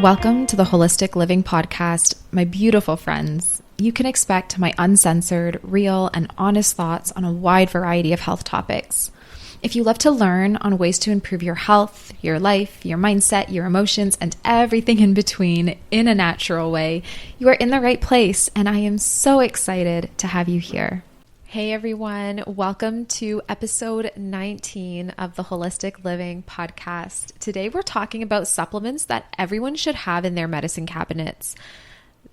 Welcome to the Holistic Living Podcast, my beautiful friends. You can expect my uncensored, real, and honest thoughts on a wide variety of health topics. If you love to learn on ways to improve your health, your life, your mindset, your emotions, and everything in between in a natural way, you are in the right place, and I am so excited to have you here. Hey everyone, welcome to episode 19 of the Holistic Living Podcast. Today we're talking about supplements that everyone should have in their medicine cabinets.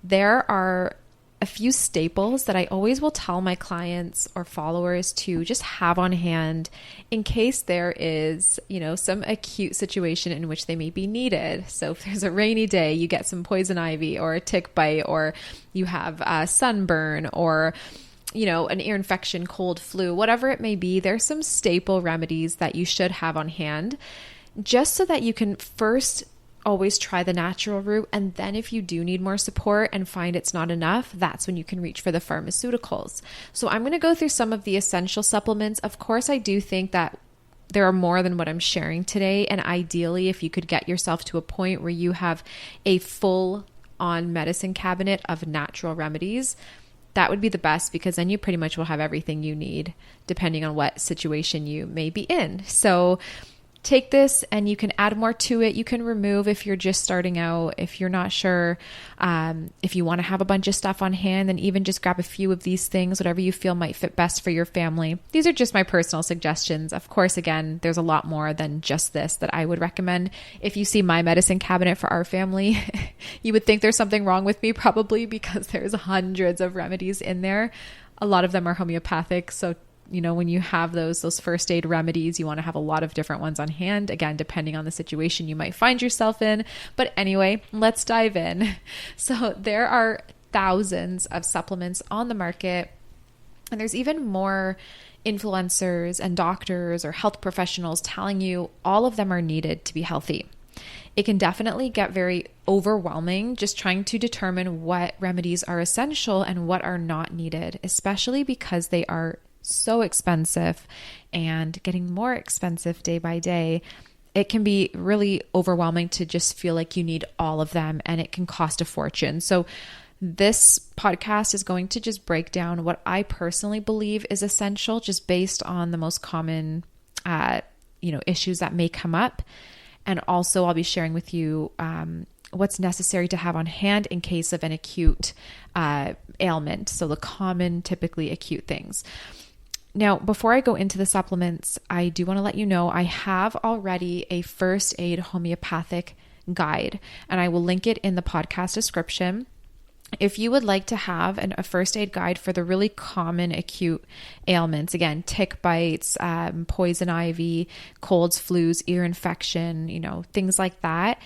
There are a few staples that I always will tell my clients or followers to just have on hand in case there is, some acute situation in which they may be needed. So if there's a rainy day, you get some poison ivy or a tick bite, or you have a sunburn or an ear infection, cold, flu, whatever it may be, there's some staple remedies that you should have on hand just so that you can first always try the natural route. And then if you do need more support and find it's not enough, that's when you can reach for the pharmaceuticals. So I'm going to go through some of the essential supplements. Of course, I do think that there are more than what I'm sharing today. And ideally, if you could get yourself to a point where you have a full on medicine cabinet of natural remedies, that would be the best, because then you pretty much will have everything you need depending on what situation you may be in. So take this and you can add more to it. You can remove if you're just starting out, if you're not sure, if you want to have a bunch of stuff on hand, then even just grab a few of these things, whatever you feel might fit best for your family. These are just my personal suggestions. Of course, again, there's a lot more than just this that I would recommend. If you see my medicine cabinet for our family, you would think there's something wrong with me probably, because there's hundreds of remedies in there. A lot of them are homeopathic. So when you have those first aid remedies, you want to have a lot of different ones on hand, again, depending on the situation you might find yourself in. But anyway, let's dive in. So there are thousands of supplements on the market, and there's even more influencers and doctors or health professionals telling you all of them are needed to be healthy. It can definitely get very overwhelming just trying to determine what remedies are essential and what are not needed, especially because they are so expensive and getting more expensive day by day. It can be really overwhelming to just feel like you need all of them, and it can cost a fortune. So this podcast is going to just break down what I personally believe is essential, just based on the most common, issues that may come up. And also I'll be sharing with you, what's necessary to have on hand in case of an acute ailment. So the common, typically acute things. Now, before I go into the supplements, I do want to let you know I have already a first aid homeopathic guide, and I will link it in the podcast description. If you would like to have a first aid guide for the really common acute ailments, again, tick bites, poison ivy, colds, flus, ear infection, things like that,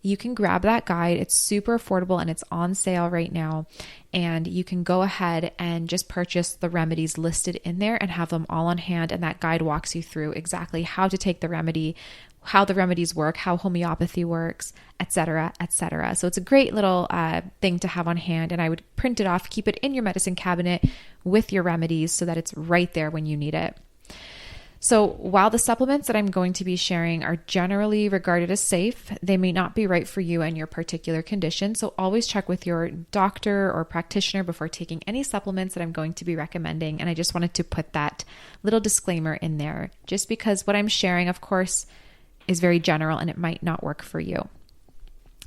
you can grab that guide. It's super affordable and it's on sale right now. And you can go ahead and just purchase the remedies listed in there and have them all on hand. And that guide walks you through exactly how to take the remedy, how the remedies work, how homeopathy works, etc., etc. So it's a great little thing to have on hand. And I would print it off, keep it in your medicine cabinet with your remedies so that it's right there when you need it. So while the supplements that I'm going to be sharing are generally regarded as safe, they may not be right for you and your particular condition. So always check with your doctor or practitioner before taking any supplements that I'm going to be recommending. And I just wanted to put that little disclaimer in there, just because what I'm sharing, of course, is very general and it might not work for you.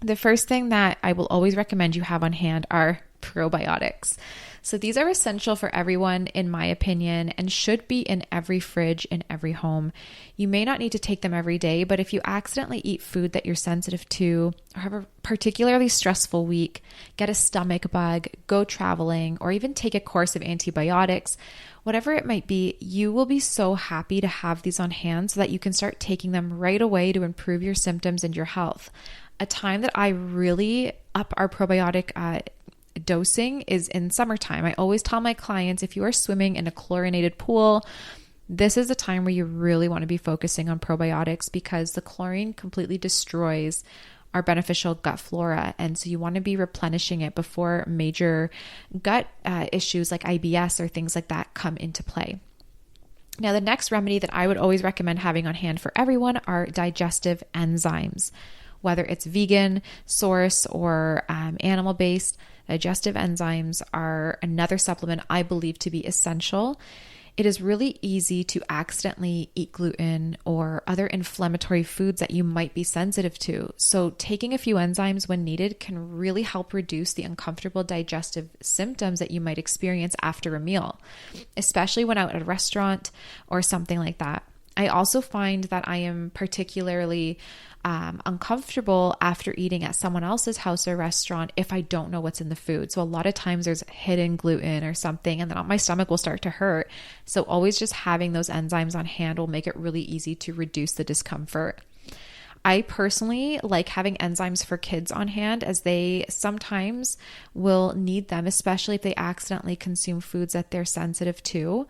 The first thing that I will always recommend you have on hand are probiotics. So these are essential for everyone, in my opinion, and should be in every fridge in every home. You may not need to take them every day, but if you accidentally eat food that you're sensitive to, or have a particularly stressful week, get a stomach bug, go traveling, or even take a course of antibiotics, whatever it might be, you will be so happy to have these on hand so that you can start taking them right away to improve your symptoms and your health. A time that I really up our probiotic dosing is in summertime. I always tell my clients, if you are swimming in a chlorinated pool, this is a time where you really want to be focusing on probiotics, because the chlorine completely destroys our beneficial gut flora. And so you want to be replenishing it before major gut issues like IBS or things like that come into play. Now, the next remedy that I would always recommend having on hand for everyone are digestive enzymes. Whether it's vegan, source, or animal-based, digestive enzymes are another supplement I believe to be essential. It is really easy to accidentally eat gluten or other inflammatory foods that you might be sensitive to. So taking a few enzymes when needed can really help reduce the uncomfortable digestive symptoms that you might experience after a meal, especially when out at a restaurant or something like that. I also find that I am particularly uncomfortable after eating at someone else's house or restaurant if I don't know what's in the food. So a lot of times there's hidden gluten or something, and then my stomach will start to hurt. So always just having those enzymes on hand will make it really easy to reduce the discomfort. I personally like having enzymes for kids on hand, as they sometimes will need them, especially if they accidentally consume foods that they're sensitive to.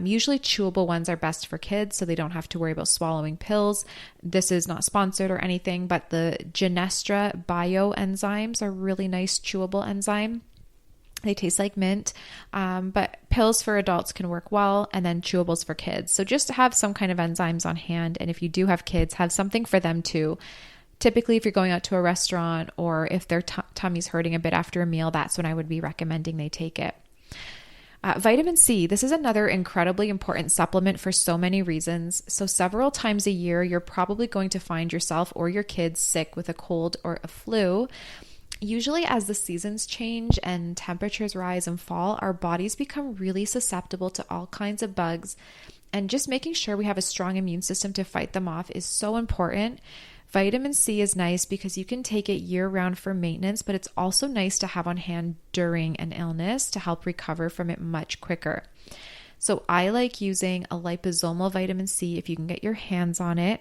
Usually chewable ones are best for kids, so they don't have to worry about swallowing pills. This is not sponsored or anything, but the Genestra bio enzymes are really nice chewable enzyme. They taste like mint, but pills for adults can work well, and then chewables for kids. So just have some kind of enzymes on hand, and if you do have kids, have something for them too. Typically, if you're going out to a restaurant or if their tummy's hurting a bit after a meal, that's when I would be recommending they take it. Vitamin C, this is another incredibly important supplement for so many reasons. So several times a year, you're probably going to find yourself or your kids sick with a cold or a flu. Usually as the seasons change and temperatures rise and fall, our bodies become really susceptible to all kinds of bugs. And just making sure we have a strong immune system to fight them off is so important. Vitamin C is nice because you can take it year-round for maintenance, but it's also nice to have on hand during an illness to help recover from it much quicker. So I like using a liposomal vitamin C if you can get your hands on it.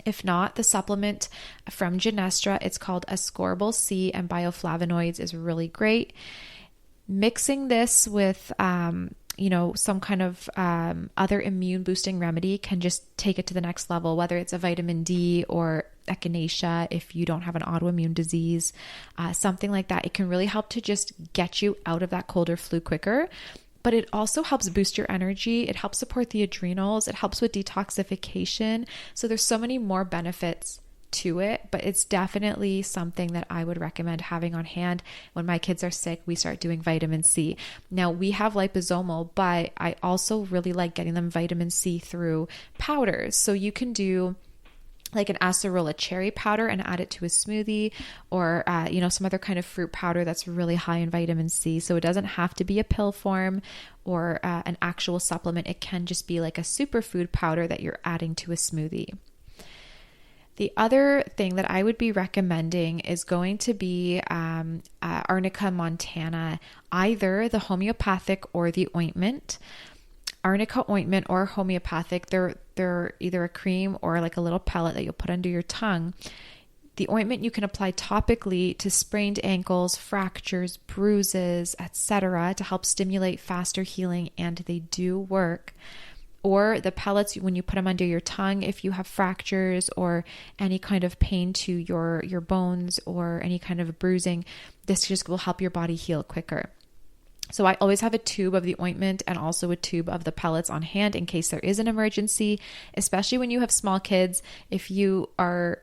If not, the supplement from Genestra, it's called ascorbyl C and bioflavonoids, is really great. Mixing this with some kind of other immune boosting remedy can just take it to the next level, whether it's a vitamin D or echinacea if you don't have an autoimmune disease, something like that. It can really help to just get you out of that cold or flu quicker. But it also helps boost your energy. It helps support the adrenals. It helps with detoxification. So there's so many more benefits to it, but it's definitely something that I would recommend having on hand. When my kids are sick, we start doing vitamin C. Now we have liposomal, but I also really like getting them vitamin C through powders. So you can do like an acerola cherry powder and add it to a smoothie, or some other kind of fruit powder that's really high in vitamin C. So it doesn't have to be a pill form or an actual supplement. It can just be like a superfood powder that you're adding to a smoothie. The other thing that I would be recommending is going to be Arnica montana, either the homeopathic or the ointment. Arnica ointment or homeopathic, they're either a cream or like a little pellet that you'll put under your tongue. The ointment you can apply topically to sprained ankles, fractures, bruises, etc., to help stimulate faster healing, and they do work. Or the pellets, when you put them under your tongue, if you have fractures or any kind of pain to your bones or any kind of bruising, this just will help your body heal quicker. So I always have a tube of the ointment and also a tube of the pellets on hand in case there is an emergency, especially when you have small kids. If you are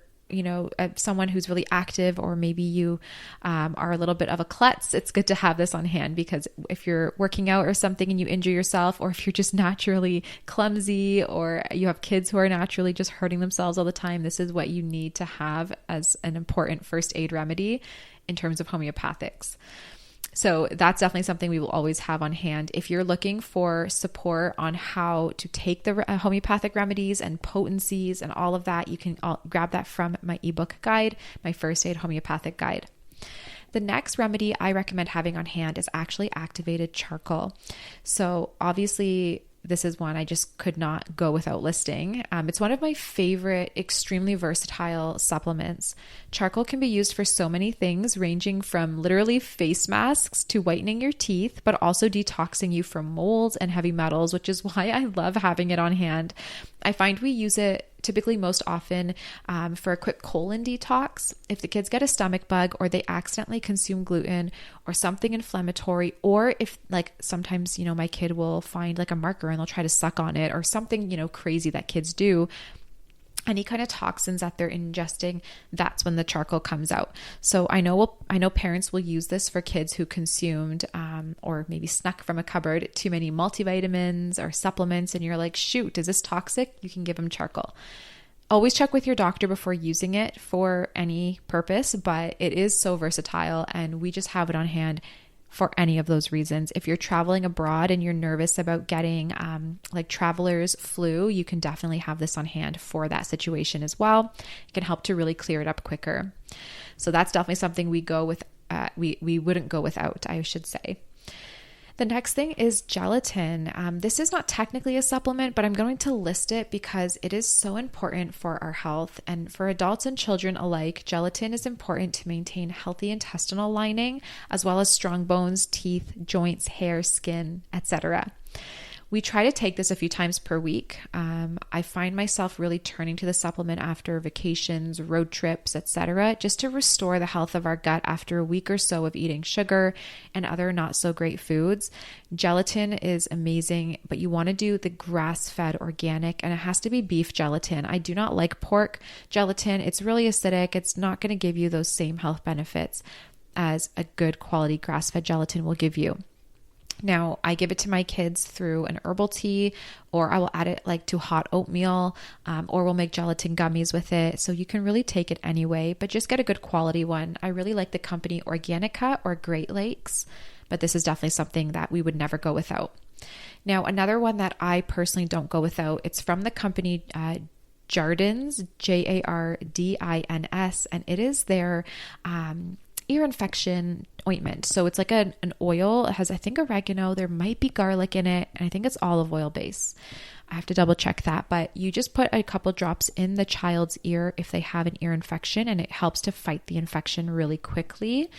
someone who's really active, or maybe you are a little bit of a klutz, it's good to have this on hand, because if you're working out or something and you injure yourself, or if you're just naturally clumsy, or you have kids who are naturally just hurting themselves all the time, this is what you need to have as an important first aid remedy in terms of homeopathics. So that's definitely something we will always have on hand. If you're looking for support on how to take the homeopathic remedies and potencies and all of that, you can grab that from my ebook guide, my first aid homeopathic guide. The next remedy I recommend having on hand is actually activated charcoal. So obviously, this is one I just could not go without listing. It's one of my favorite, extremely versatile supplements. Charcoal can be used for so many things, ranging from literally face masks to whitening your teeth, but also detoxing you from molds and heavy metals, which is why I love having it on hand. I find we use it typically most often for a quick colon detox. If the kids get a stomach bug, or they accidentally consume gluten or something inflammatory, or if like sometimes, my kid will find like a marker and they'll try to suck on it or something, crazy that kids do. any kind of toxins that they're ingesting, that's when the charcoal comes out. So I know parents will use this for kids who consumed or maybe snuck from a cupboard too many multivitamins or supplements, and you're like, shoot, is this toxic? You can give them charcoal. Always check with your doctor before using it for any purpose, but it is so versatile, and we just have it on hand for any of those reasons. If you're traveling abroad and you're nervous about getting like traveler's flu, you can definitely have this on hand for that situation as well. It can help to really clear it up quicker. So that's definitely something we wouldn't go without, I should say. The next thing is gelatin. This is not technically a supplement, but I'm going to list it because it is so important for our health. And for adults and children alike, gelatin is important to maintain healthy intestinal lining, as well as strong bones, teeth, joints, hair, skin, etc. We try to take this a few times per week. I find myself really turning to the supplement after vacations, road trips, etc., just to restore the health of our gut after a week or so of eating sugar and other not so great foods. Gelatin is amazing, but you want to do the grass-fed organic, and it has to be beef gelatin. I do not like pork gelatin. It's really acidic. It's not going to give you those same health benefits as a good quality grass-fed gelatin will give you. Now, I give it to my kids through an herbal tea, or I will add it like to hot oatmeal, or we'll make gelatin gummies with it. So you can really take it anyway, but just get a good quality one. I really like the company Organica or Great Lakes, but this is definitely something that we would never go without. Now, another one that I personally don't go without, it's from the company Jardins, Jardins, and it is their ear infection ointment. So it's like an oil. It has, I think, oregano. There might be garlic in it, and I think it's olive oil base. I have to double check that, but you just put a couple drops in the child's ear if they have an ear infection, and it helps to fight the infection really quickly.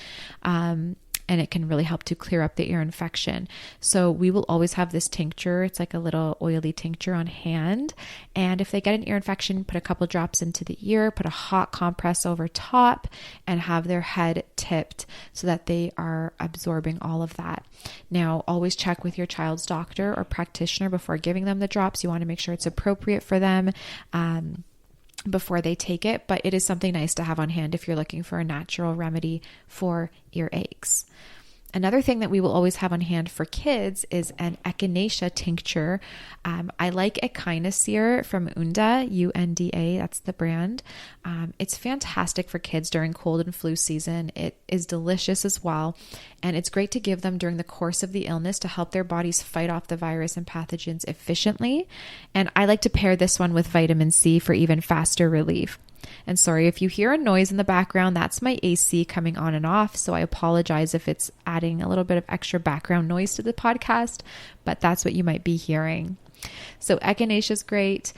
And it can really help to clear up the ear infection. So we will always have this tincture. It's like a little oily tincture on hand. And if they get an ear infection, put a couple drops into the ear, put a hot compress over top, and have their head tipped so that they are absorbing all of that. Now, always check with your child's doctor or practitioner before giving them the drops. You want to make sure it's appropriate for them before they take it, but it is something nice to have on hand if you're looking for a natural remedy for ear aches. Another thing that we will always have on hand for kids is an echinacea tincture. I like Echinacea from Unda, UNDA, that's the brand. It's fantastic for kids during cold and flu season. It is delicious as well, and it's great to give them during the course of the illness to help their bodies fight off the virus and pathogens efficiently. And I like to pair this one with vitamin C for even faster relief. And sorry if you hear a noise in the background, that's my AC coming on and off. So I apologize if it's adding a little bit of extra background noise to the podcast, but that's what you might be hearing. So echinacea is great.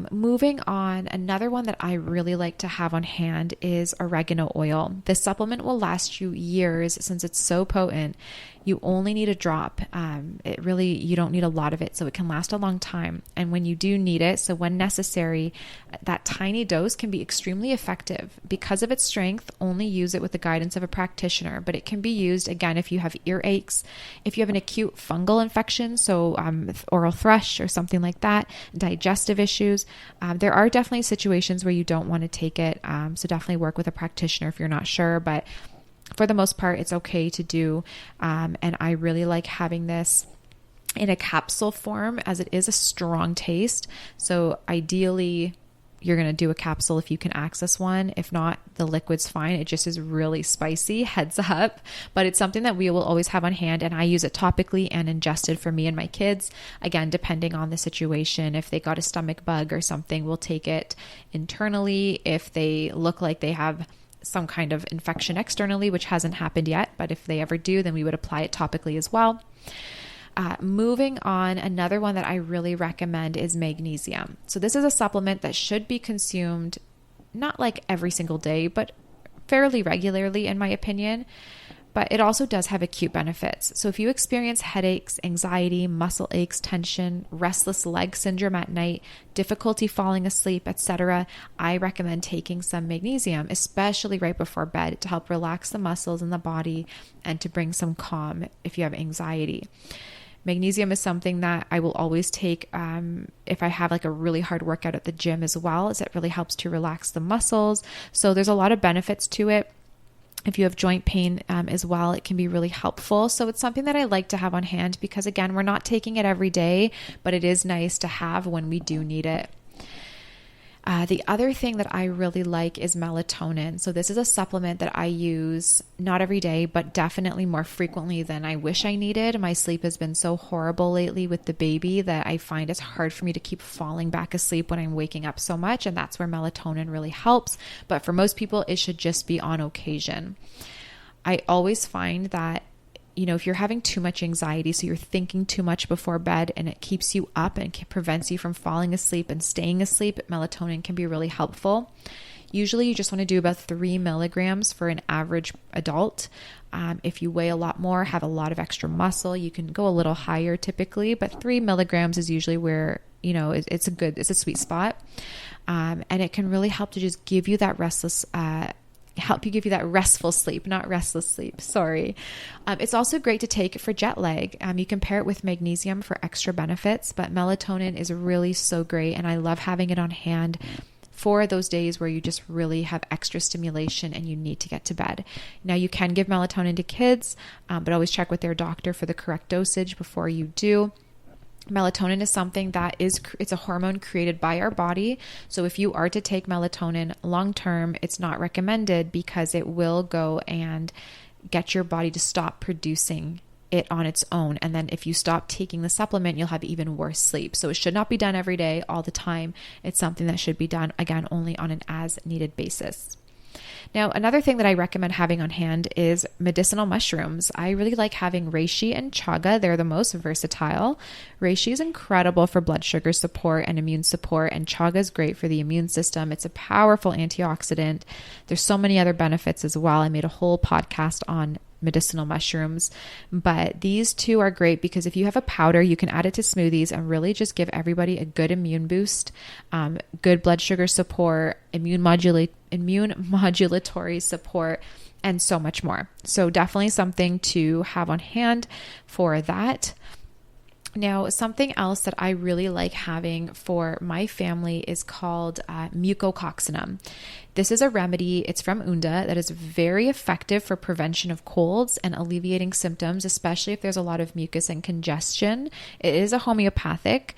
Moving on, another one that I really like to have on hand is oregano oil. This supplement will last you years since it's so potent. You only need a drop. You don't need a lot of it, so it can last a long time. And when you do need it, so when necessary, that tiny dose can be extremely effective. Because of its strength, only use it with the guidance of a practitioner, but it can be used, again, if you have ear aches, if you have an acute fungal infection, so oral thrush or something like that, digestive issues. There are definitely situations where you don't want to take it, so definitely work with a practitioner if you're not sure, but for the most part, it's okay to do. And I really like having this in a capsule form as it is a strong taste. So ideally, you're going to do a capsule if you can access one. If not, the liquid's fine. It just is really spicy, heads up. But it's something that we will always have on hand, and I use it topically and ingested for me and my kids. Again, depending on the situation. If they got a stomach bug or something, we'll take it internally. If they look like they have some kind of infection externally, which hasn't happened yet, but if they ever do, then we would apply it topically as well. Moving on, another one that I really recommend is magnesium. So this is a supplement that should be consumed not like every single day, but fairly regularly in my opinion. But it also does have acute benefits. So if you experience headaches, anxiety, muscle aches, tension, restless leg syndrome at night, difficulty falling asleep, etc., I recommend taking some magnesium, especially right before bed, to help relax the muscles in the body and to bring some calm if you have anxiety. Magnesium is something that I will always take if I have like a really hard workout at the gym as well, as it really helps to relax the muscles. So there's a lot of benefits to it. If you have joint pain as well, it can be really helpful. So it's something that I like to have on hand because, again, we're not taking it every day, but it is nice to have when we do need it. The other thing that I really like is melatonin. So this is a supplement that I use not every day, but definitely more frequently than I wish I needed. My sleep has been so horrible lately with the baby that I find it's hard for me to keep falling back asleep when I'm waking up so much. And that's where melatonin really helps. But for most people, it should just be on occasion. I always find that if you're having too much anxiety, so you're thinking too much before bed and it keeps you up and prevents you from falling asleep and staying asleep, melatonin can be really helpful. Usually you just want to do about 3 milligrams for an average adult. If you weigh a lot more, have a lot of extra muscle, you can go a little higher typically, but 3 milligrams is usually where, it's a sweet spot. And it can really help to just give you that restful sleep, not restless sleep. Sorry. It's also great to take for jet lag. You can pair it with magnesium for extra benefits, but melatonin is really so great. And I love having it on hand for those days where you just really have extra stimulation and you need to get to bed. Now you can give melatonin to kids, but always check with their doctor for the correct dosage before you do. Melatonin is something that it's a hormone created by our body. So if you are to take melatonin long term, it's not recommended because it will go and get your body to stop producing it on its own. And then if you stop taking the supplement, you'll have even worse sleep. So it should not be done every day, all the time. It's something that should be done, again, only on an as needed basis. Now, another thing that I recommend having on hand is medicinal mushrooms. I really like having reishi and chaga. They're the most versatile. Reishi is incredible for blood sugar support and immune support, and chaga is great for the immune system. It's a powerful antioxidant. There's so many other benefits as well. I made a whole podcast on medicinal mushrooms, but these two are great because if you have a powder, you can add it to smoothies and really just give everybody a good immune boost, good blood sugar support, immune modulatory support, and so much more. So definitely something to have on hand for that. Now, something else that I really like having for my family is called mucococcinum. This is a remedy. It's from Unda that is very effective for prevention of colds and alleviating symptoms, especially if there's a lot of mucus and congestion. It is a homeopathic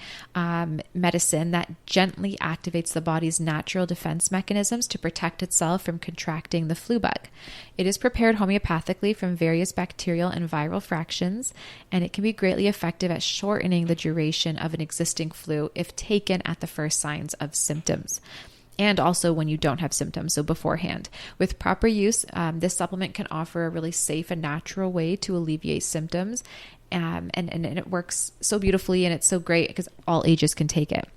medicine that gently activates the body's natural defense mechanisms to protect itself from contracting the flu bug. It is prepared homeopathically from various bacterial and viral fractions, and it can be greatly effective at shortening the duration of an existing flu if taken at the first signs of symptoms. And also when you don't have symptoms, so beforehand. With proper use, this supplement can offer a really safe and natural way to alleviate symptoms, and it works so beautifully, and it's so great because all ages can take it.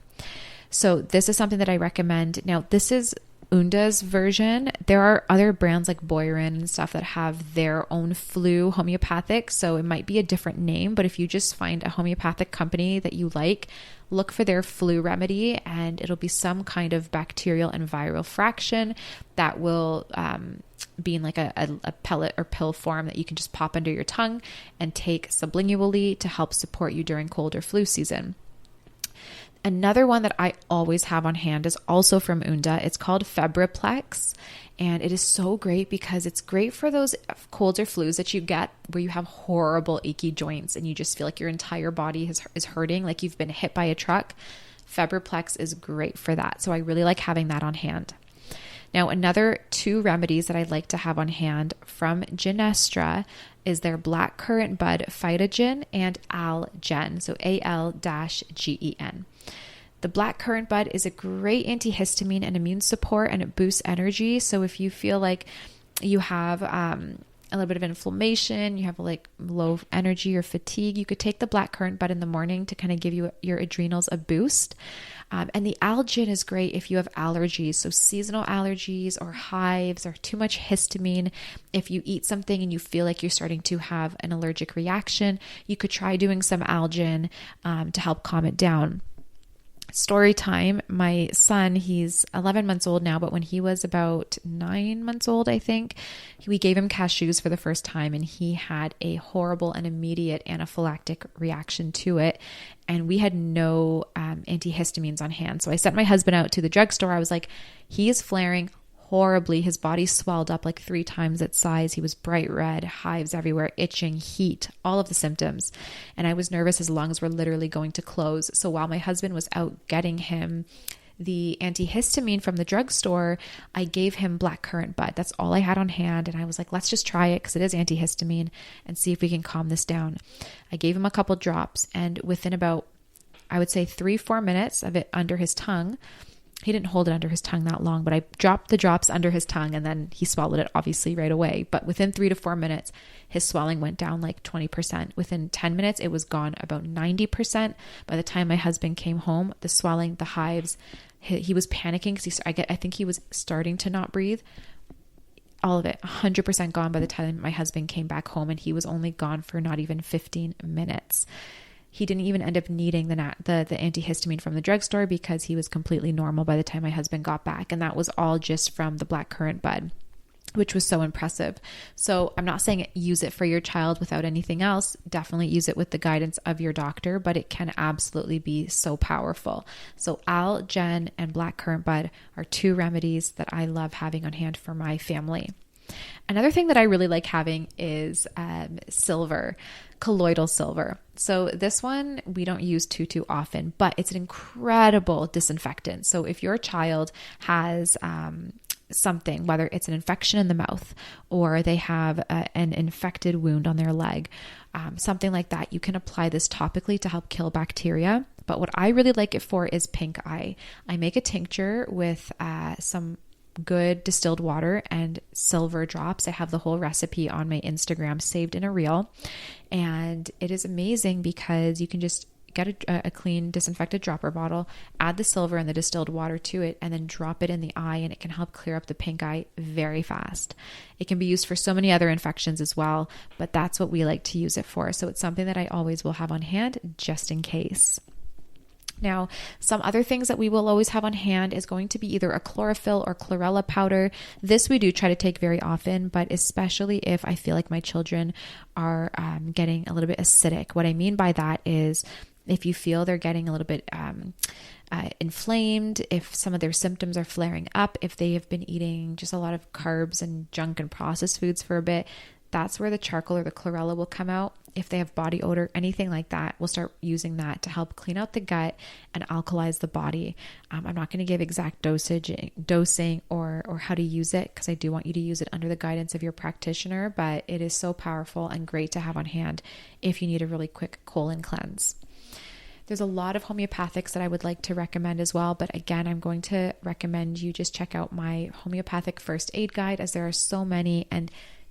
So this is something that I recommend. Now, this is Unda's version. There are other brands like Boyrin and stuff that have their own flu homeopathic, so it might be a different name, but if you just find a homeopathic company that you like, look for their flu remedy, and it'll be some kind of bacterial and viral fraction that will be in like a pellet or pill form that you can just pop under your tongue and take sublingually to help support you during cold or flu season. Another one that I always have on hand is also from Unda. It's called Febriplex, and it is so great because it's great for those colds or flus that you get where you have horrible achy joints and you just feel like your entire body is hurting, like you've been hit by a truck. Febriplex is great for that. So I really like having that on hand. Now, another 2 remedies that I'd like to have on hand from Genestra is their blackcurrant bud phytogen and Algen, so Al-Gen. The blackcurrant bud is a great antihistamine and immune support, and it boosts energy. So if you feel like you have a little bit of inflammation, you have like low energy or fatigue, you could take the blackcurrant bud in the morning to kind of give you your adrenals a boost. And the Algen is great if you have allergies, so seasonal allergies or hives or too much histamine. If you eat something and you feel like you're starting to have an allergic reaction, you could try doing some Algen to help calm it down. Story time. My son, he's 11 months old now, but when he was about 9 months old, I think, we gave him cashews for the first time, and he had a horrible and immediate anaphylactic reaction to it. And we had no antihistamines on hand. So I sent my husband out to the drugstore. I was like, he is flaring horribly. His body swelled up like 3 times its size. He was bright red, hives everywhere, itching, heat, all of the symptoms. And I was nervous. His lungs were literally going to close. So while my husband was out getting him the antihistamine from the drugstore, I gave him blackcurrant bud. That's all I had on hand. And I was like, let's just try it because it is antihistamine and see if we can calm this down. I gave him a couple drops, and within about, I would say 3-4 minutes of it under his tongue, he didn't hold it under his tongue that long, but I dropped the drops under his tongue and then he swallowed it obviously right away. But within 3 to 4 minutes, his swelling went down like 20%. Within 10 minutes, it was gone about 90%. By the time my husband came home, the swelling, the hives, he was panicking because I think he was starting to not breathe. All of it, 100% gone by the time my husband came back home, and he was only gone for not even 15 minutes. He didn't even end up needing the antihistamine from the drugstore because he was completely normal by the time my husband got back. And that was all just from the blackcurrant bud, which was so impressive. So I'm not saying use it for your child without anything else. Definitely use it with the guidance of your doctor, but it can absolutely be so powerful. So Al, Jen, and blackcurrant bud are 2 remedies that I love having on hand for my family. Another thing that I really like having is silver, colloidal silver. So this one we don't use too often, but it's an incredible disinfectant. So if your child has something, whether it's an infection in the mouth or they have an infected wound on their leg, something like that, you can apply this topically to help kill bacteria. But what I really like it for is pink eye. I make a tincture with some good distilled water and silver drops. I have the whole recipe on my Instagram saved in a reel, and it is amazing because you can just get a clean disinfected dropper bottle, add the silver and the distilled water to it, and then drop it in the eye, and it can help clear up the pink eye very fast. It can be used for so many other infections as well, but that's what we like to use it for. So it's something that I always will have on hand just in case. Now, some other things that we will always have on hand is going to be either a chlorophyll or chlorella powder. This we do try to take very often, but especially if I feel like my children are getting a little bit acidic. What I mean by that is if you feel they're getting a little bit inflamed, if some of their symptoms are flaring up, if they have been eating just a lot of carbs and junk and processed foods for a bit, that's where the charcoal or the chlorella will come out. If they have body odor, anything like that, we'll start using that to help clean out the gut and alkalize the body. I'm not going to give exact dosing or how to use it because I do want you to use it under the guidance of your practitioner, but it is so powerful and great to have on hand if you need a really quick colon cleanse. There's a lot of homeopathics that I would like to recommend as well, but again, I'm going to recommend you just check out my homeopathic first aid guide, as there are so many and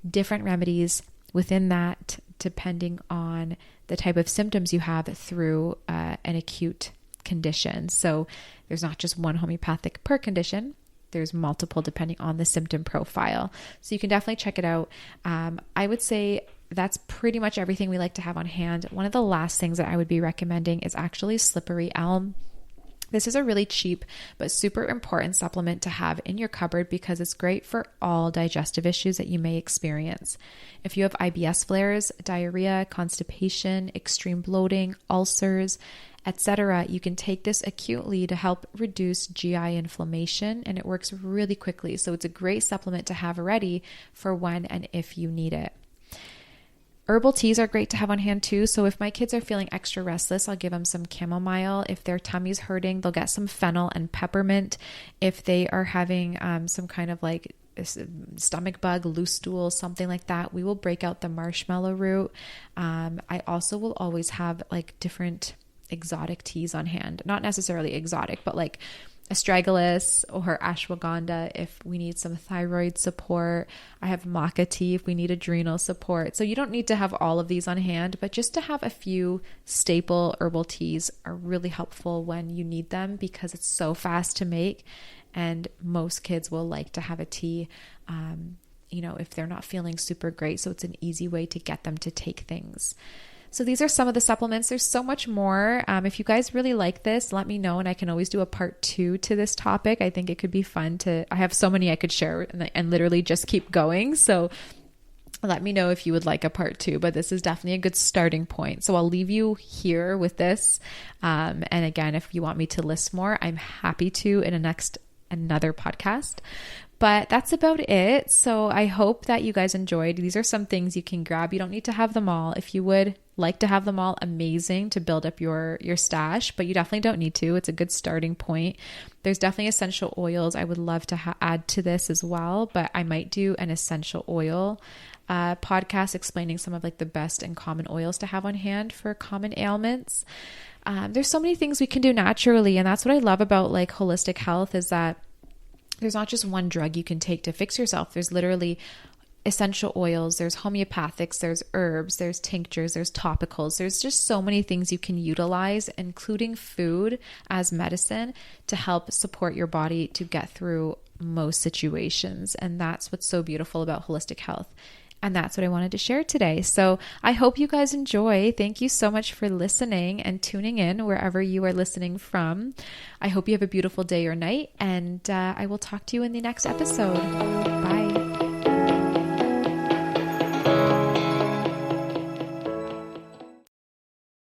different remedies within that, depending on the type of symptoms you have through an acute condition. So there's not just one homeopathic per condition. There's multiple depending on the symptom profile. So you can definitely check it out. I would say that's pretty much everything we like to have on hand. One of the last things that I would be recommending is actually slippery elm. This is a really cheap but super important supplement to have in your cupboard because it's great for all digestive issues that you may experience. If you have IBS flares, diarrhea, constipation, extreme bloating, ulcers, etc., you can take this acutely to help reduce GI inflammation, and it works really quickly. So it's a great supplement to have ready for when and if you need it. Herbal teas are great to have on hand too. So if my kids are feeling extra restless, I'll give them some chamomile. If their tummy's hurting, they'll get some fennel and peppermint. If they are having some kind of like stomach bug, loose stool, something like that, we will break out the marshmallow root. I also will always have like different exotic teas on hand. Not necessarily exotic, but like astragalus or ashwagandha if we need some thyroid support. I have maca tea if we need adrenal support. So you don't need to have all of these on hand, but just to have a few staple herbal teas are really helpful when you need them because it's so fast to make, and most kids will like to have a tea if they're not feeling super great. So it's an easy way to get them to take things. So these are some of the supplements. There's so much more. If you guys really like this, let me know, and I can always do a part 2 to this topic. I think it could be fun I have so many I could share and literally just keep going. So let me know if you would like a part 2, but this is definitely a good starting point. So I'll leave you here with this. And again, if you want me to list more, I'm happy to in another podcast. But that's about it. So I hope that you guys enjoyed. These are some things you can grab. You don't need to have them all. If you would like to have them all, amazing, to build up your stash, but you definitely don't need to. It's a good starting point. There's definitely essential oils I would love to add to this as well, but I might do an essential oil podcast explaining some of like the best and common oils to have on hand for common ailments. There's so many things we can do naturally, and that's what I love about like holistic health, is that there's not just one drug you can take to fix yourself. There's literally essential oils, there's homeopathics, there's herbs, there's tinctures, there's topicals. There's just so many things you can utilize, including food as medicine, to help support your body to get through most situations. And that's what's so beautiful about holistic health. And that's what I wanted to share today. So I hope you guys enjoy. Thank you so much for listening and tuning in wherever you are listening from. I hope you have a beautiful day or night, and I will talk to you in the next episode.